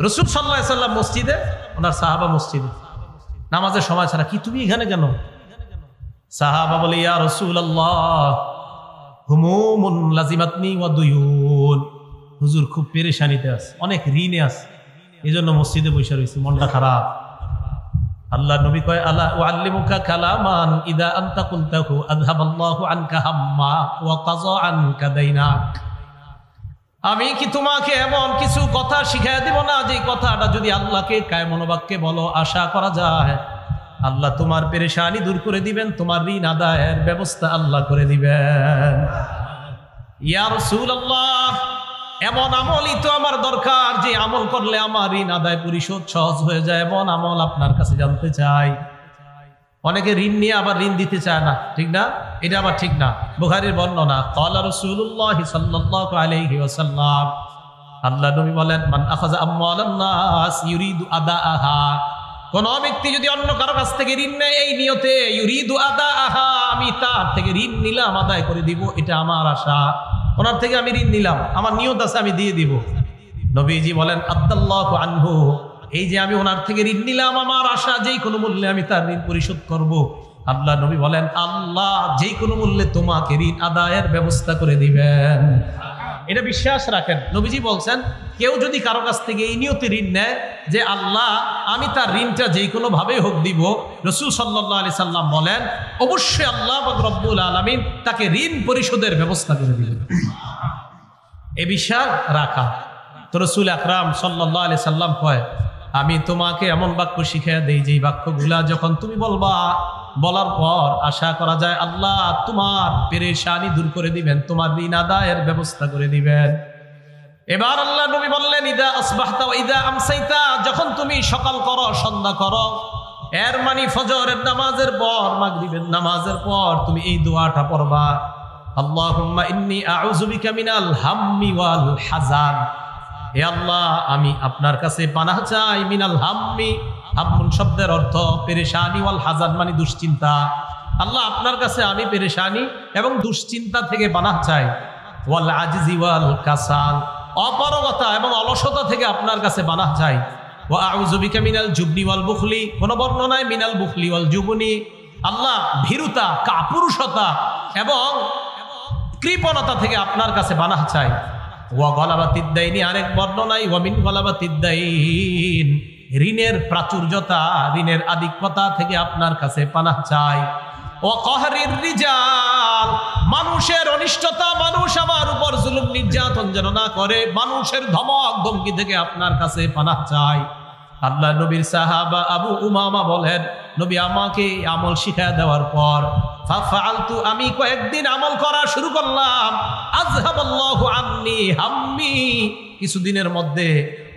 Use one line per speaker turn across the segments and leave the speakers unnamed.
রাসূল সাল্লাল্লাহু আলাইহি ওয়াসাল্লাম মসজিদে, ওনার সাহাবা মসজিদে, নামাজের সময় ছাড়া। কি তুমি এখানে কেন? সাহাবা বলে, ইয়া রাসূলুল্লাহ হুমুমুন লাজিমাতনি ওয়া দুয়ুন, হুজুর খুব পেরেশানিতে আছে, অনেক ঋণে আছে, এই জন্য মসজিদে বসে রয়েছে, মনটা খারাপ। আল্লাহ নবী কয়, আলা উআল্লিমুকা কালামান ইদা আনতা কুলতাহু আযহাবাল্লাহু আনকা হাম্মা ওয়া কাযা আনকা দাইনাক। আমি কি তোমাকে এমন কিছু কথা শিখাইয়া দিব না, যে কথাটা যদি আল্লাহকে কায় মনোবাক্যে বলো, আশা করা যায় আল্লাহ তোমার পেরেশানি দূর করে দিবেন, তোমার ঋণ আদায়ের ব্যবস্থা আল্লাহ করে দিবেন। ইয়া রাসূলুল্লাহ, এমন আমলই তো আমার দরকার, যে আমল করলে আমার ঋণ আদায় পরিশোধ সহজ হয়ে যায়, এমন আমল আপনার কাছে জানতে চাই। অনেকে ঋণ নিয়ে আবার ঋণ দিতে চায় না, ঠিক না? এটা আবার ঠিক না। বুখারীর বর্ণনা, ক্বালা রাসূলুল্লাহ সাল্লাল্লাহু আলাইহি ওয়াসাল্লাম, আল্লাহ নবী বলেন, মান আখাযা আমওয়ালান নাস ইউরিদু আদাআহা, কোন ব্যক্তি যদি অন্য কারো কাছ থেকে ঋণ নেয় এই নিয়তে, ইউরিদু আদাআহা, আমি তার থেকে ঋণ নিলাম, আদায় করে দিব, এটা আমার আশা, ওনার থেকে আমি ঋণ নিলাম, আমার নিয়ত আছে আমি দিয়ে দিব। নবীজি বলেন, আদাল্লাহু আনহু, এই যে আমি ওনার থেকে ঋণ নিলাম, আমার আশা যেই কোনো মূল্যে আমি তার ঋণ পরিশোধ করব। আল্লাহ নবী বলেন, আল্লাহ যেই কোনো মূল্যে তোমাকে ঋণ আদায়ের ব্যবস্থা করে দিবেন। এটা বিশ্বাস রাখেন। নবীজি বলছেন, কেউ যদি কারো কাছ থেকে এই নিয়তে ঋণ নেয় যে আল্লাহ আমি তার ঋণটা যেই কোনো ভাবে হোক দিব, রাসূল সাল্লাল্লাহু আলাইহি সাল্লাম বলেন, অবশ্যই আল্লাহ পাক রব্বুল আলামিন তাকে ঋণ পরিশোধের ব্যবস্থা করে দিবেন। এই বিশ্বাস রাখা। তো রাসূল আকরাম সাল্লাল্লাহু আলাইহি সাল্লাম কয়, আমি তোমাকে এমন বাক্য শিখিয়ে দেই, যেই বাক্যগুলা যখন তুমি বলবা, বলার পর আশা করা যায় আল্লাহ তোমার পেরেশানি দূর করে দিবেন, তোমার ঋণ আদায়ের ব্যবস্থা করে দিবেন। এবার আল্লাহ নবী বললেন, ইদা আসবাহতা ওয়া ইদা আমসাইতা, যখন তুমি সকাল করো সন্ধ্যা করো, এর মানে ফজরের নামাজের পর মাগরিবের নামাজের পর তুমি এই দোয়াটা পড়বা, আল্লাহুম্মা ইন্নী আউযু বিকা মিনাল হাম্মি ওয়াল হাযান, হে আল্লাহ আমি আপনার কাছে পানাহ চাই, মিনাল হাম্মি, হাম্মুন শব্দের অর্থ পেরেশানি, ওয়াল হাযান মানে দুশ্চিন্তা। আল্লাহ আপনার কাছে আমি পেরেশানি এবং দুশ্চিন্তা থেকে পানাহ চাই, ওয়াল আজিজি ওয়াল কাসাল, অপারগতা এবং অলসতা থেকে আপনার কাছে পানাহ চাই, ওয়া আউযু বিকা মিনাল জুবনি ওয়াল বুখলি, কোন বর্ণনায় মিনাল বুখলি ওয়াল জুবনি, আল্লাহ ভীরুতা, কাপুরুষতা এবং কৃপণতা থেকে আপনার কাছে পানাহ চাই, ওয়া গলাবাতিদ দাইনি, আরেক বর্ণনায় ওয়া মিন গলাবাতিদ দাইন, ঋণের প্রাচুর্যতা, ঋণের আধিক্যতা থেকে আপনার কাছে পানাহ চাই, ওয়া কহরির রিজাল, মানুষের অনিষ্টতা, মানুষ আমার উপর জুলুম নির্যাতন যেন না করে, মানুষের ধমক ধমকি থেকে আপনার কাছে পানাহ চাই। আল্লাহ নবীর সাহাবা আবু উমামা বলেন, নবী আমাকে আমল শিখিয়ে দেওয়ার পর ফাফআলতু, আমি কয়েকদিন আমল করা শুরু করলাম, আযহাবাল্লাহু আন্নী হাম্মি, কিছুদিনের মধ্যে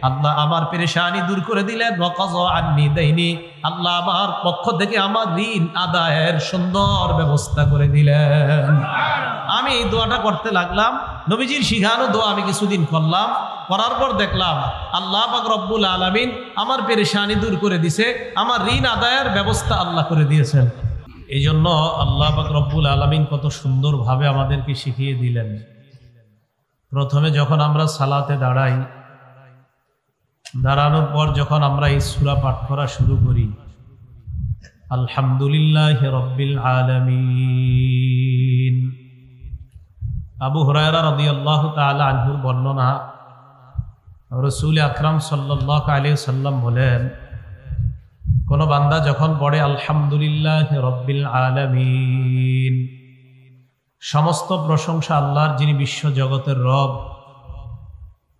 আল্লাহ আমার পেরেশানি দূর করে দিলেন, ওয়া কাযা আন্নী দাইনি, আল্লাহ আমার পক্ষ থেকে আমার ঋণ আদায়ের সুন্দর ব্যবস্থা করে দিলেন। আমি এই দোয়াটা করতে লাগলাম, নবীজির শিখানো দোয়া আমি কিছুদিন করলাম, করার পর দেখলাম আল্লাহ পাক রব্বুল আলামিন আমার পেরেশানি দূর করে দিছে, আমার ঋণ আদায়ের ব্যবস্থা আল্লাহ করে দিয়েছেন। এই জন্য আল্লাহ পাক রব্বুল আলামিন কত সুন্দরভাবে আমাদেরকে শিখিয়ে দিলেন। প্রথমে যখন আমরা সালাতে দাঁড়াই, দাঁড়ানোর পর যখন আমরা এই সূরা পাঠ করা শুরু করি, আলহামদুলিল্লাহি রাব্বিল আলামিন। আবু হুরায়রা রাদিয়াল্লাহু তাআলা আনহুর বর্ণনা, রাসূল আকরাম সাল্লাল্লাহু আলাইহি ওয়াসাল্লাম বলেন, কোন বান্দা যখন পড়ে আলহামদুলিল্লাহি রাব্বিল আলামিন, সমস্ত প্রশংসা আল্লাহর, যিনি বিশ্ব জগতের রব,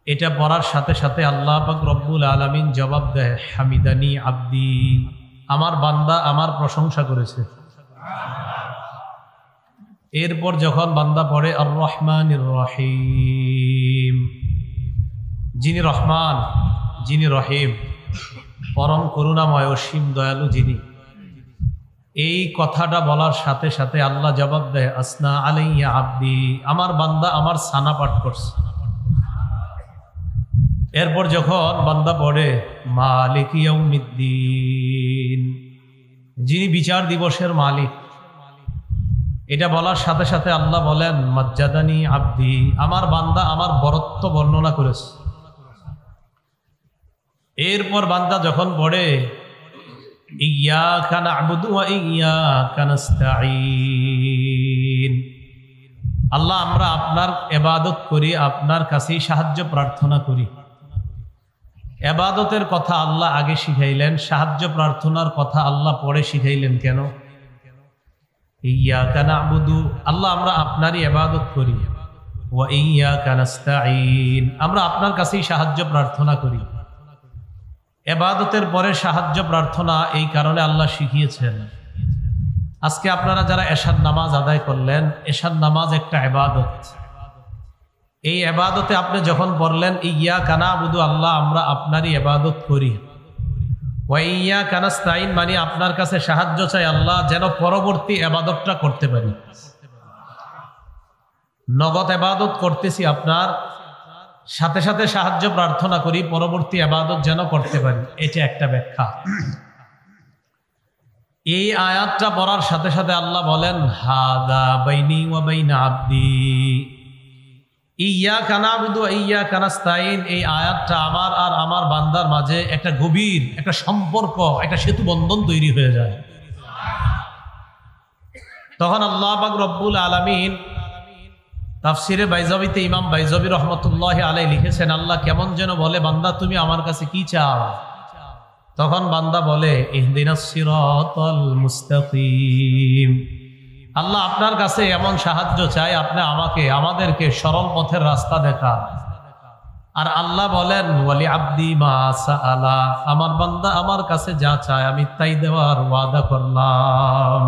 এটা পড়ার সাথে সাথে আল্লাহ পাক রব্বুল আলামিন জবাব দেয়, হামিদানি আব্দি, আমার বান্দা আমার প্রশংসা করেছে। এরপর যখন বান্দা পড়ে আর রহমানির রহিম, যিনি রহমান, যিনি রহিম, পরম করুণাময় অসীম দয়ালু যিনি, এই কথাটা বলার সাথে সাথে আল্লাহ জবাব দেয়, আসনা আলাইয়া আব্দি, আমার বান্দা আমার সানা পাঠ করছে। এরপর যখন বান্দা পড়ে মালিক ইয়াউমিদ্দিন, যিনি বিচার দিবসের মালিক, এটা বলার সাথে সাথে আল্লাহ বলেন, মাজ্জাদানি আব্দি, আমার বান্দা আমার বরত্ব বর্ণনা করেছে। এরপর বান্দা যখন পড়ে ইয়্যাকা না'বুদু ওয়া ইয়্যাকা নাস্তাঈন, আল্লাহ আমরা আপনার ইবাদত করি, আপনার কাছেই সাহায্য প্রার্থনা করি। ইবাদতের কথা আল্লাহ আগে শিখাইলেন, সাহায্য প্রার্থনার কথা আল্লাহ পরে শিখাইলেন কেন? ইয়্যাকা না'বুদু, আল্লাহ আমরা আপনারই ইবাদত করি, ওয়া ইয়্যাকা নাস্তাঈন, আমরা আপনার কাছেই সাহায্য প্রার্থনা করি। ইবাদতের পরে সাহায্য প্রার্থনা এই কারণে আল্লাহ শিখিয়েছেন। আজকে আপনারা যারা এশার নামাজ আদায় করলেন, এশার নামাজ একটা ইবাদত। এই ইবাদতে আপনি যখন পড়লেন ইয়্যাকা না'বুদু, আল্লাহ আমরা আপনারই ইবাদত করি, ওয়া ইয়্যাকা নাস্তাঈন মানে আপনার কাছে সাহায্য চাই আল্লাহ যেন পরবর্তী ইবাদতটা করতে পারি। নগদ ইবাদত করতেছি আপনার, সাথে সাথে সাহায্য প্রার্থনা করি পরবর্তী ইবাদত যেন করতে পারি। এটা একটা ব্যাখ্যা। এই আয়াতটা পড়ার সাথে সাথে আল্লাহ বলেন হাদা বাইনি ওয়া বাইনা আবদি ইয়্যাকা না'বুদু ওয়া ইয়্যাকা নাস্তাঈন। এই আয়াতটা আমার আর আমার বান্দার মাঝে একটা গভীর একটা সম্পর্ক, একটা সেতু বন্ধন তৈরি হয়ে যায়। তখন আল্লাহ পাক রব্বুল আলামিন তাফসিরে বাইজাবিতে ইমাম বাইজাবি রহমতুল্লাহি আলাইহি লিখেছেন, আল্লাহ কেমন যেন বলে, বান্দা তুমি আমার কাছে কি চাও? তখন বান্দা বলে ইহদিনাস সিরাতাল মুস্তাকিম, আল্লাহ আপনার কাছে এমন সাহায্য চাই আপনি আমাদেরকে সরল পথের রাস্তা দেখান। আর আল্লাহ বলেন ওয়ালি আব্দি মা সাআলা, আমার বান্দা আমার কাছে যা চায় আমি তাই দেওয়ার ওয়াদা করলাম।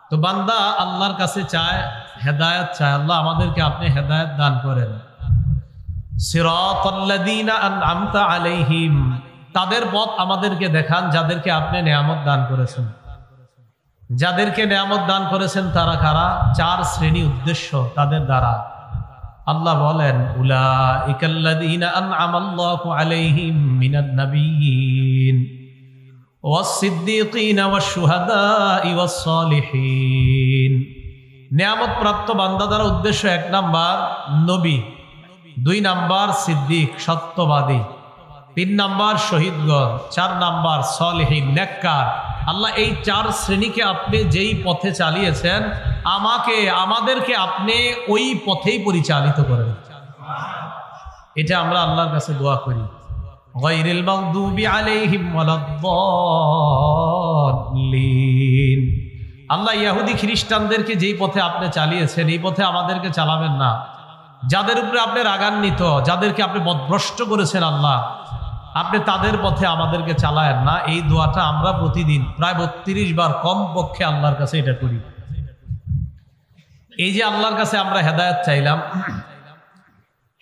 তো বান্দা আল্লাহর কাছে চায়, হেদায়েত চায়, আল্লাহ আমাদেরকে আপনি হেদায়েত দান করেন। সিরাতাল্লাযীনা আন'আমতা আলাইহিম, তাদের পথ আমাদেরকে দেখান যাদেরকে আপনি নেয়ামত দান করেছেন। যাদেরকে নেয়ামত দান করেছেন তারা কারা? 4 শ্রেণী উদ্দেশ্য তাদের দ্বারা। আল্লাহ বলেন উলাইকাল্লাযীনা আন'আমাল্লাহু আলাইহিম মিনান নাবিয়্যিন ওয়াস-সিদ্দীকিনা ওয়াশ-শুহাদা'i ওয়াস-সালিহিন। নেয়ামত প্রাপ্ত বান্দা দ্বারা উদ্দেশ্য 1 নাম্বার নবী, 2 নাম্বার সিদ্দিক সত্যবাদী, 3 নাম্বার শহীদগণ, 4 নাম্বার সালেহীন নেককার। আল্লাহ এই 4 শ্রেণীকে আপনি যেই পথে চালিয়েছেন আমাদেরকে আপনি ওই পথেই পরিচালিত করেন। এটা আমরা আল্লাহর কাছে দোয়া করি। গায়রিল মাগদুবি আলাইহিম ওয়ালাদ-দাল্লিন, আল্লাহ ইহুদি খ্রিস্টানদেরকে যেই পথে আপনি চালিয়েছেন এই পথে আমাদেরকে চালাবেন না। যাদের উপরে আপনি রাগান্বিত, যাদেরকে আপনি পথভ্রষ্ট করেছেন আল্লাহ, আপনি তাদের পথে আমাদেরকে চালায়েন না। এই দোয়াটা আমরা প্রতিদিন প্রায় 32 বার কম পক্ষে আল্লাহর কাছে এটা করি। এই যে আল্লাহর কাছে আমরা হেদায়েত চাইলাম,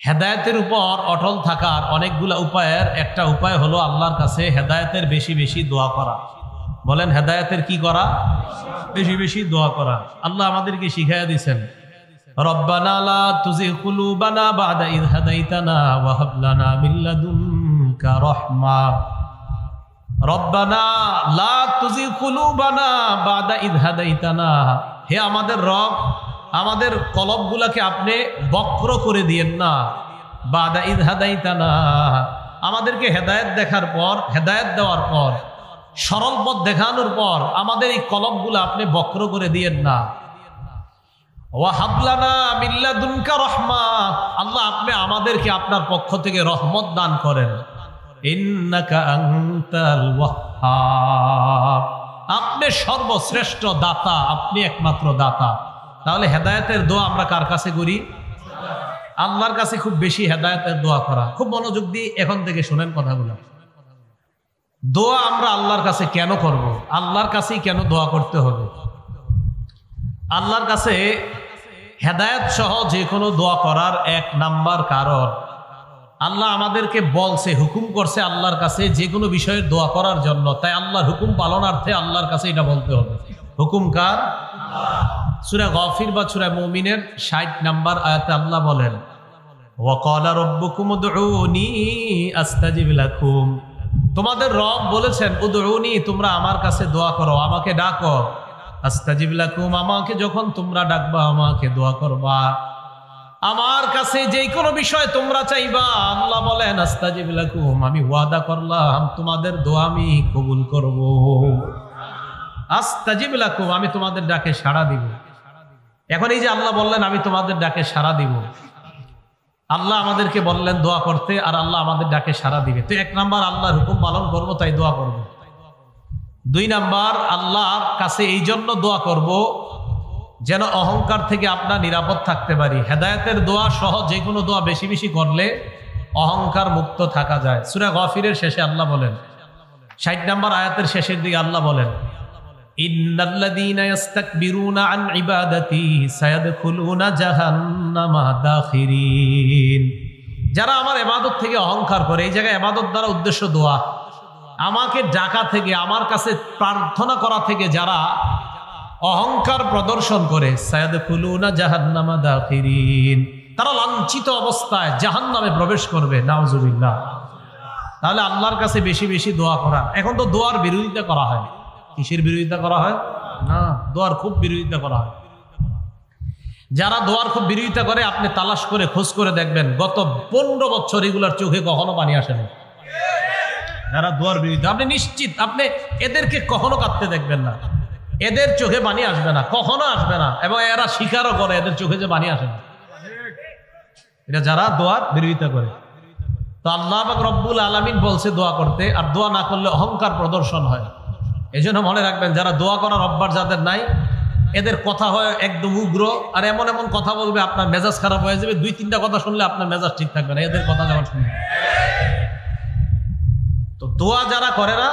হেদায়েতের উপর অটল থাকার অনেকগুলো উপায়ের একটা উপায় হলো আল্লাহর কাছে হেদায়েতের বেশি বেশি দোয়া করা। বলেন হেদায়েতের কি করা? বেশি বেশি দোয়া করা। আল্লাহ আমাদেরকে শিখাইয়া দিয়েছেন রব্বানা লা তুযিগ কুলুবানা বা'দা ইয হাদাইতানা ওয়া হাব লানা মিন লাদুনকা রাহমা। রব্বানা লা তুযিগ কুলুবানা বা'দা ইয হাদাইতানা, হে আমাদের রব, আমাদের কলবগুলোকে আপনি বক্র করে দিয়েন না। বা'দা ইয হাদাইতানা, আমাদেরকে হেদায়েত দেখার পর, হেদায়েত দেওয়ার পর, সরল পথ দেখানোর পর আমাদের এই কলবগুলো আপনি বক্র করে দিয়েন না। ওয়া হাব লানা মিন লাদুনকা রাহমা, আল্লাহ আপনি আমাদেরকে আপনার পক্ষ থেকে রহমত দান করেন। ইন্নাকা আনতাল ওয়াহ্হাব, আপনি সর্বশ্রেষ্ঠ দাতা, আপনি একমাত্র দাতা। তাহলে হেদায়েতের দোয়া আমরা কার কাছে করি? আল্লাহর কাছে খুব বেশি হেদায়েতের দোয়া করা। খুব মনোযোগ দিয়ে এখন থেকে শুনেন কথাগুলো। দোয়া আমরা আল্লাহর কাছে কেন করব? আল্লাহর কাছেই কেন দোয়া করতে হবে? আল্লাহর কাছে হেদায়েত সহ যে কোনো দোয়া করার 1 নাম্বার কারণ, আল্লাহ আমাদেরকে বলছে, হুকুম করছে আল্লাহর কাছে যে কোনো বিষয়ের দোয়া করার জন্য। তাই আল্লাহর হুকুম পালনার্থে আল্লাহর কাছে এটা বলতে হবে। হুকুম কার? সূরা গাফির বা সূরা মুমিনের 60 নাম্বার আয়াতে আল্লাহ বলেন ওয়া ক্বালা রাব্বুকুম উদউনি আস্তাজিব লাকুম, তোমাদের রব বলেছেন উদউনি, তোমরা আমার কাছে দোয়া করো, আমাকে ডাকো। আস্তাজিব লাকুম, আমাকে যখন তোমরা ডাকবা আমাকে দোয়া করবা। আমার কাছে যে কোনো বিষয় তোমরা চাইবা, আল্লাহ বলেন আস্তাজিব লাকুম, আমি ওয়াদা করলাম তোমাদের দোয়া আমি কবুল করব। আস্তাজিব লাকুম, আমি তোমাদের ডাকে সাড়া দিব। এখন এই যে আল্লাহ বললেন আমি তোমাদের ডাকে সাড়া দিব, আল্লাহ আমাদেরকে বললেন দোয়া করতে, আর আল্লাহ আমাদের ডাকে সাড়া দিবে। তো এক নাম্বার আল্লাহর হুকুম পালন করব, তাই দোয়া করব। দুই নাম্বার আল্লাহর কাছে এই জন্য দোয়া করব যেন অহংকার থেকে আপনার নিরাপদ থাকতে পারি। হেদায়েতের দোয়া সহ যে কোনো দোয়া বেশি বেশি করলে অহংকার মুক্ত থাকা যায়। সূরা গাফিরের শেষে আল্লাহ বলেন, 60 নম্বর আয়াতের শেষের দিকে আল্লাহ বলেন, ইন্নাল্লাযীনা ইস্তাকবিরুনা আন ইবাদাতি সায়াদখুলুনা জাহান্নামা দাখিরিন। যারা আমার ইবাদত থেকে অহংকার করে, এই জায়গায় ইবাদত দ্বারা উদ্দেশ্য দোয়া, আমাকে ডাকা থেকে, আমার কাছে প্রার্থনা করা থেকে যারা অহংকার প্রদর্শন করে, সায়াদখুলুনা জাহান্নামা দাখিরিন, তারা লাঞ্ছিত অবস্থায় জাহান্নামে প্রবেশ করবে। নাউজুবিল্লাহ। তাহলে আল্লাহর কাছে বেশি বেশি দোয়া করা। এখন তো দোয়ার বিরোধিতা করা হয়। কিসের বিরোধিতা করা হয়? না, দোয়ার খুব বিরোধিতা করা হয়। যারা দোয়ার খুব বিরোধিতা করে আপনি তালাশ করে খোঁজ করে দেখবেন গত 15 বছর এগুলার চোখে কখনো পানি আসেনি। যারা দোয়ার বিরোধিতা, আপনি নিশ্চিত আপনি এদেরকে কখনো কাঁদতে দেখবেন না, এদের চোখে পানি আসবে না, কখনো আসবে না। এবং এরা স্বীকারও করে এদের চোখে যে পানি আসে না। এটা যারা দোয়ার বিরোধিতা করে। তো আল্লাহ পাক রব্বুল আলামিন বলছে দোয়া করতে, আর দোয়া না করলে অহংকার প্রদর্শন হয়। এই জন্য মনে রাখবেন, যারা দোয়া করার অভ্যাস যাদের নাই, এদের কথা হয় একদম উগ্র, আর এমন এমন কথা বলবে আপনার মেজাজ খারাপ হয়ে যাবে। 2-3টা কথা শুনলে আপনার মেজাজ ঠিক থাকবে না, এদের কথা যখন শুনবে। তো দোয়া যারা করে না,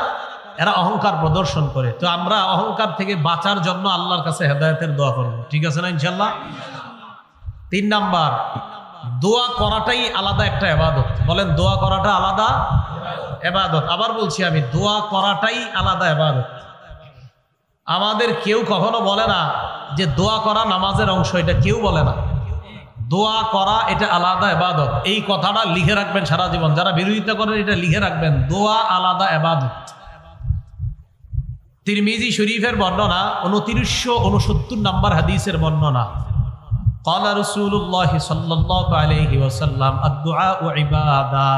এরা অহংকার প্রদর্শন করে। তো আমরা অহংকার থেকে বাঁচার জন্য আল্লাহর কাছে হেদায়েতের দোয়া করবো, ঠিক আছে না ইনশাল্লাহ? 3 নাম্বার, দোয়া করাটাই আলাদা একটা ইবাদত। বলেন, দোয়া করাটা আলাদা ইবাদত। আবার বলছি আমি, দোয়া করাটাই আলাদা ইবাদত। আমাদের কেউ কখনো বলে না যে দোয়া করা নামাজের অংশ, এটা কেউ বলে না। দোয়া করা এটা আলাদা ইবাদত। এই কথাটা লিখে রাখবেন সারা জীবন। যারা বিরোধিতা করেন এটা লিখে রাখবেন, দোয়া আলাদা ইবাদত। তিরমিজি শরীফের বর্ণনা, 2969 নম্বর হাদিসের বর্ণনা, ক্বালা রাসূলুল্লাহ সাল্লাল্লাহু আলাইহি ওয়াসাল্লাম আদ-দুআউ ইবাদা।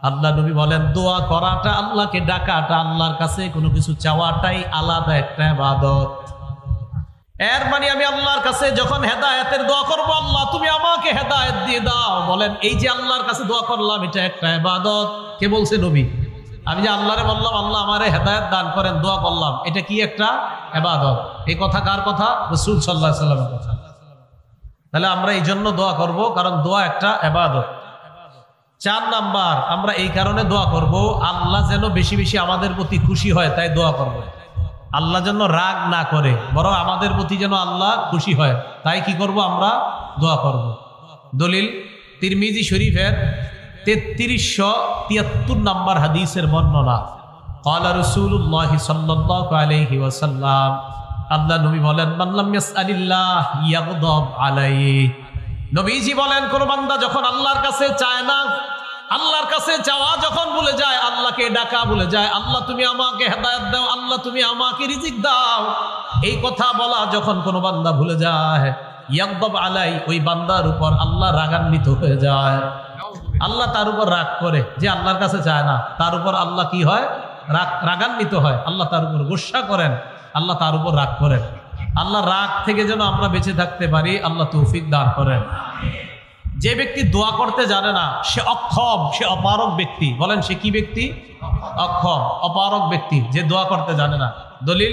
আল্লাহ নবী বলেন, দোয়া করাটা, আল্লাহকে ডাকাটা, আল্লাহর কাছে কোনো কিছু চাওয়াটাই আলাদা একটা ইবাদত। এর মানে আমি আল্লাহর কাছে যখন হেদায়েতের দোয়া করব, আল্লাহ তুমি আমাকে হেদায়েত দিয়ে দাও, বলেন এই যে আল্লাহর কাছে দোয়া করলাম, এটা একটা ইবাদত। কে বলছে? নবী। আমি যে আল্লাহরে বললাম আল্লাহ আমারে হেদায়েত দান করেন, দোয়া করলাম, এটা কি একটা ইবাদত? এই কথা কার কথা? রাসূল সাল্লাল্লাহু আলাইহি ওয়াসাল্লামের কথা। তাহলে আমরা এই জন্য দোয়া করব, কারণ দোয়া একটা ইবাদত। 4 নাম্বার, আমরা এই কারণে দোয়া করব, আল্লাহ যেন বেশি বেশি আমাদের প্রতি খুশি হয়, তাই দোয়া করব। আল্লাহ যেন রাগ না করে, বরং আমাদের প্রতি যেন আল্লাহ খুশি হয়, তাই কি করব? আমরা দোয়া করব। দলিল, তিরমিজি শরীফের 3373 নম্বর হাদিসের বর্ণনা, ক্বালা রাসূলুল্লাহ সাল্লাল্লাহু আলাইহি ওয়াসাল্লাম, আল্লাহ নবী বলেন, মান লাম ইয়াসআলিল্লাহ ইয়াগদাব আলাইহি। নবীজি বলেন, কোন বান্দা যখন আল্লাহর কাছে চায় না, আল্লাহর কাছে চাওয়া যখন ভুলে যায়, আল্লাহকে ডাকা ভুলে যায়, আল্লাহ তুমি আমাকে হেদায়েত দাও, আল্লাহ তুমি আমাকে রিজিক দাও, এই কথা বলা যখন কোন বান্দা ভুলে যায়, ইয়াগদাব আলাই, ওই বান্দার উপর আল্লাহ রাগান্বিত হয়ে যায়। আল্লাহ তার উপর রাগ করে, যে আল্লাহর কাছে চায় না, তার উপর আল্লাহ কি হয়? রাগান্বিত হয়। আল্লাহ তার উপর গুসা করেন, আল্লাহ তার উপর রাগ করেন। আল্লাহ রাগ থেকে যেন আমরা বেঁচে থাকতে পারি, আল্লাহ তৌফিক দান করেন। যে ব্যক্তি দোয়া করতে জানে না, সে অক্ষম, সে অপারগ ব্যক্তি। বলেন, সে কি ব্যক্তি? অক্ষম, অপারগ ব্যক্তি, যে দোয়া করতে জানে না। দলিল,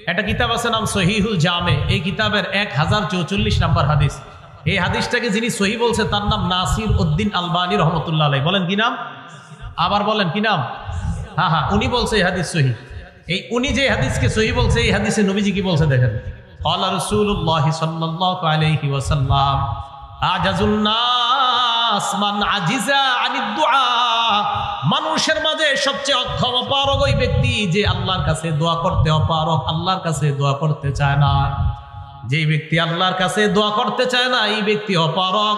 একটা কিতাব আছে নাম সহিহুল জামে, এই কিতাবের 1044 নম্বর হাদিস। এই হাদিসটাকে যিনি সহি বলছে তার নাম নাসির উদ্দিন আলবানী রহমতুল্লাহ আলাইহি। বলেন কি নাম? আবার বলেন কি নাম? হ্যাঁ, উনি বলছে এই হাদিস সহি। এই উনি যে হাদিসকে সহি বলছে, এই হাদিসে নবীজি কি বলছে দেখেন, ক্বালা রাসূলুল্লাহ সাল্লাল্লাহু আলাইহি ওয়াসাল্লাম আজাজুন নাস মান আজিজা আনিদ দুআ। মানুষের মাঝে সবচেয়ে অক্ষম অপারগ ওই ব্যক্তি, যে আল্লাহর কাছে দোয়া করতে অপারগ, আল্লাহর কাছে দোয়া করতে চায় না। যে ব্যক্তি আল্লাহর কাছে দোয়া করতে চায় না, এই ব্যক্তি অপারগ।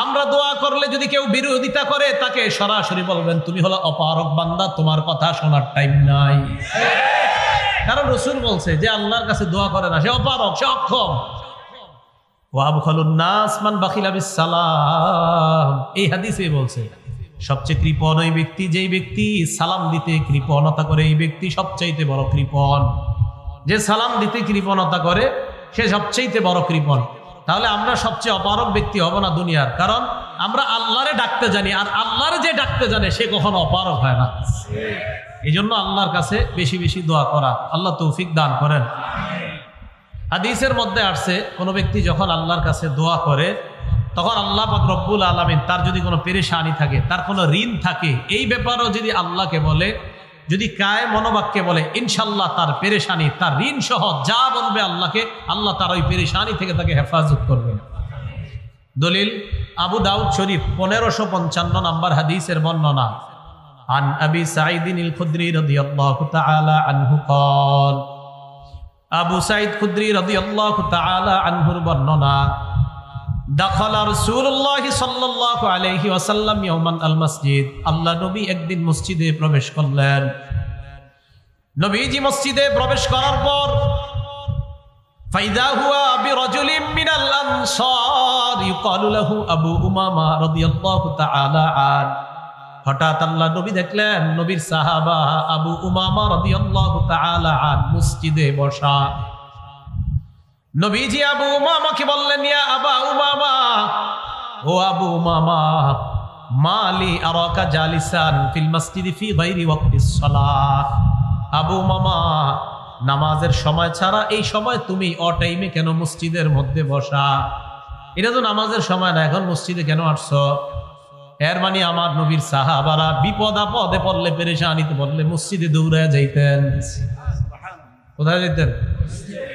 আমরা দোয়া করলে যদি কেউ বিরোধিতা করে, তাকে সরাসরি বলবেন, তুমি হলো অপারগ বান্দা, তোমার কথা শোনার টাইম নাই। কারণ রাসূল বলছে, যে আল্লাহর কাছে দোয়া করে না, সে অপারগ, সে অক্ষম। ওয়া আবখালুন নাস মান বাখিলা বিস সালাম। এই হাদিসে বলছে সবচেয়ে কৃপণ ওই ব্যক্তি, যেই ব্যক্তি সালাম দিতে কৃপণতা করে, এই ব্যক্তি সবচাইতে বড় কৃপণ। যে সালাম দিতে কৃপণতা করে সে সবচাইতে বড় কৃপণ। তাহলে আমরা সবচেয়ে অপারক ব্যক্তি হব না দুনিয়ার, কারণ আমরা আল্লাহরে ডাকতে জানি, আর আল্লাহরে যে ডাকতে জানে সে কখনো অপারক হয় না। এই জন্য আল্লাহর কাছে বেশি বেশি দোয়া করা। আল্লাহ তৌফিক দান করেন। হাদিসের মধ্যে আসছে কোনো ব্যক্তি যখন আল্লাহর কাছে দোয়া করে তখন আল্লাহ পাক রব্বুল আলামিন তার যদি কোনো পেরেশানি থাকে, তার কোনো ঋণ থাকে, এই ব্যাপারেও যদি আল্লাহকে বলে, যদি কায় মনোবাক্যে বলে, ইনশাল্লাহ তার পেরেশানি, তার ঋণ সহ যা বলবে আল্লাহকে, আল্লাহ তার ওই পেরেশানি থেকে তাকে হেফাজত করবে। দলিল আবু দাউদ শরীফ 1555 নম্বর হাদিসের বর্ণনা। আন আবি সাঈদিন আল খুদরি রাদিয়াল্লাহু তাআলা আনহু قال, আবু সাঈদ খুদরি রাদিয়াল্লাহু তাআলা আনহুর বর্ণনা, দাখালা রাসূলুল্লাহ সাল্লাল্লাহু আলাইহি ওয়াসাল্লাম ইয়াওমান আল মসজিদ। আল্লাহ নবী একদিন মসজিদে প্রবেশ করলেন। নবীজি মসজিদে প্রবেশ করার পর ফাইদা হুয়া বিরাজুলিন মিনাল আনসার ইউকালু লাহু আবু উমামা রাদিয়াল্লাহু তাআলা আন। হঠাৎ আল্লাহ নবী দেখলেন নবীর সাহাবা আবু উমামা রাদিয়াল্লাহু তাআলা আন মসজিদে বসা। নবীজি আবু উমামাকে বললেন, ইয়া আবা উমামা, ও আবু উমামা, মালি আরাকা জালিসান ফিল মসজিদি ফি গায়রি ওয়াক্তিস সালাহ। আবু উমামা, নামাজের সময় ছাড়া এই সময় তুমি অটাইমে কেন মসজিদের মধ্যে বসা? এটা তো নামাজের সময় না, এখন মসজিদে কেন আসছো? এর মানে আমার নবীর সাহাবারা বিপদ আপদে পড়লে, পেরেশানিতে পড়লে মসজিদে দৌড়ায় যাইতেন। কোথায় যাইতেন?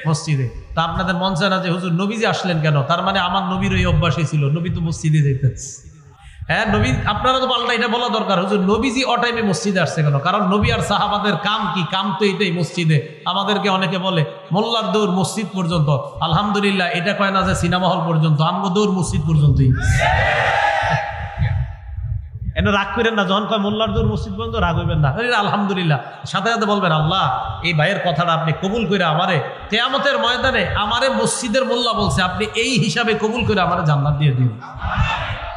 মসজিদে। তা আপনাদের মন চায় না যে হুজুর নবীজি আসলেন কেন? তার মানে আমার নবীর ওই অভ্যাসই ছিল, নবী তো মসজিদে যাইতেন। হ্যাঁ, নবী, আপনারা তো পাল্টা এটা বলা দরকার, হুজুর নবীজি অটাইমে মসজিদে আসছে কেন? কারণ নবী আর সাহাবাদের কাম কি? কাম তো এটাই, মসজিদে। আমাদেরকে অনেকে বলে মোল্লার দৌড় মসজিদ পর্যন্ত। আলহামদুলিল্লাহ, এটা কয় না যে সিনেমা হল পর্যন্ত, আমগো দৌড় মসজিদ পর্যন্তই। এনে রাগ করেন না, যখন কয় মোল্লার দৌড় মসজিদ পর্যন্ত রাগ হইবেন না, আলহামদুলিল্লাহ। সাথে সাথে বলবেন, আল্লাহ এই ভাইয়ের কথাটা আপনি কবুল করে আমারে কিয়ামতের ময়দানে আমারে মসজিদের মোল্লা বলছে, আপনি এই হিসাবে কবুল করে আমারে জান্নাত দিয়ে দিন।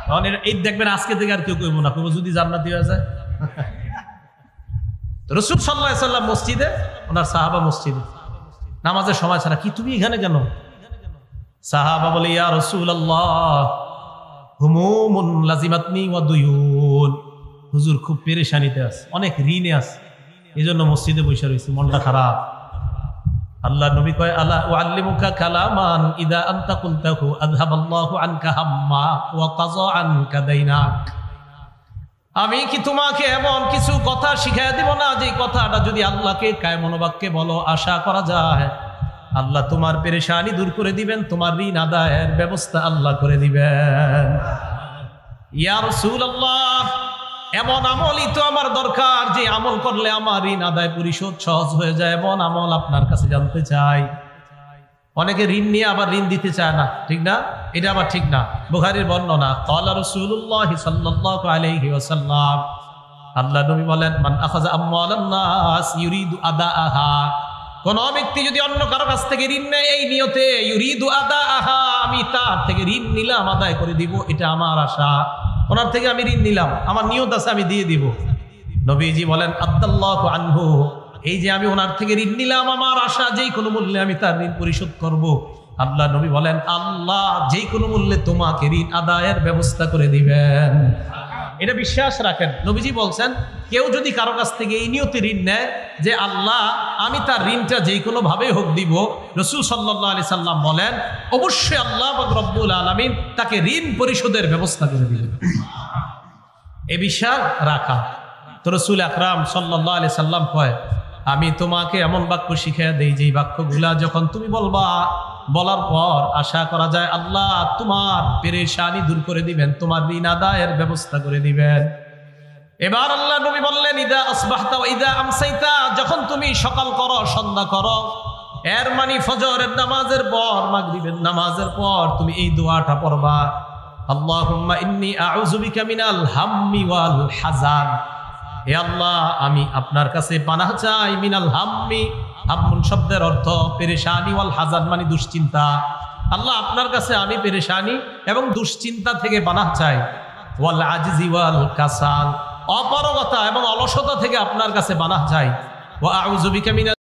তখন এই দেখবেন আজকে থেকে আর কেউ কইব না, কইব যদি জান্নাত দিয়ে যায়। রাসূল সাল্লাল্লাহু আলাইহি ওয়াসাল্লাম মসজিদে, ওনার সাহাবা মসজিদে, নামাজের সময় ছাড়া। কি তুমি এখানে কেন? সাহাবা বলে, ইয়া রাসূলুল্লাহ, হুমুমুন লাজিমাতনি ওয়া দুয়ুন। হুজুর খুব পেরেশানিতে আছে, অনেক ঋণে আছে, এই জন্য মসজিদে বসে রয়েছে, মনটা খারাপ। আল্লাহ নবী কয়, আলা উআল্লিমুকা কালামান ইদা আনতা কুলতাহু আযহাবাল্লাহু আনকা হাম্মা ওয়া কাযা আনকা দাইনাক। আমি কি তোমাকে এমন কিছু কথা শিখাইয়া দিব না, যে কথাটা যদি আল্লাহকে কায় মনোবাক্যে বলো, আশা করা যায় আল্লাহ তোমার পেরেশানি দূর করে দিবেন, তোমার ঋণ আদায়ের ব্যবস্থা আল্লাহ করে দিবেন। ইয়া রাসূলুল্লাহ, এমন আমলই তো আমার দরকার, যে আমল করলে আমার ঋণ আদায় পরিশোধ সহজ হয়ে যায়, এমন আমল আপনার কাছে জানতে চাই। অনেকে ঋণ নিয়ে আবার ঋণ দিতে চায় না, ঠিক না? এটা আবার ঠিক না। বুখারীর বর্ণনা, ক্বালা রাসূলুল্লাহ সাল্লাল্লাহু আলাইহি ওয়াসাল্লাম, আল্লাহ নবী বলেন, মান আখাযা আমওয়ালান নাস ইউরিদু আদাআহা। কোন ব্যক্তি যদি অন্য কারো কাছ থেকে ঋণ নেয় এই নিয়তে, ইউরিদু আদাআহা, আমি তার থেকে ঋণ নিলাম, আদায় করে দিব, এটা আমার আশা, ওনার থেকে আমি ঋণ নিলাম, আমার নিয়ত আছে আমি দিয়ে দিব। নবীজি বলেন, আদাল্লাহু আনহু, এই যে আমি ওনার থেকে ঋণ নিলাম, আমার আশা যেই কোনো মূল্যে আমি তার ঋণ পরিশোধ করব। আল্লাহ নবী বলেন, আল্লাহ যেই কোনো মূল্যে তোমাকে ঋণ আদায়ের ব্যবস্থা করে দিবেন। এটা বিশ্বাস রাখেন। নবীজি বলছেন, কেউ যদি কারো কাছ থেকে এই নিয়তে ঋণ নেয় যে আল্লাহ আমি তার ঋণটা যেই কোনো ভাবে হোক দিব, রাসূল সাল্লাল্লাহু আলাইহি সাল্লাম বলেন, অবশ্যই আল্লাহ পাক রব্বুল আলামিন তাকে ঋণ পরিশোধের ব্যবস্থা করে দিবেন। এই বিশ্বাস রাখা। তো রাসূল আকরাম সাল্লাল্লাহু আলাইহি সাল্লাম কয়, আমি তোমাকে এমন বাক্য শিখিয়ে দেই, যেই বাক্যগুলা যখন তুমি বলবা, বলার পর আশা করা যায় আল্লাহ তোমার পেরেশানি দূর করে দিবেন, তোমার ঋণ আদায়ের ব্যবস্থা করে দিবেন। এবার আল্লাহ নবী বললেন, ইদা আসবাহতা ওয়া ইদা আমসাইতা, যখন তুমি সকাল করো, সন্ধ্যা করো, এর মানে ফজরের নামাজের পর, মাগরিবের নামাজের পর তুমি এই দোয়াটা পড়বা, আল্লাহুম্মা ইন্নী আউযু বিকা মিনাল হাম্মি ওয়াল হাযান। হে আল্লাহ, আমি আপনার কাছে পানাহ চাই, মিনাল হাম্মি, হাম্মুন শব্দের অর্থ পেরেশানি, ওয়াল হাযান মানে দুশ্চিন্তা। আল্লাহ আপনার কাছে আমি পেরেশানি এবং দুশ্চিন্তা থেকে পানাহ চাই, ওয়াল আজিজি ওয়াল কাসাল, অপারগতা এবং অলসতা থেকে আপনার কাছে পানাহ চাই, ওয়া আউযু বিকা মিনাল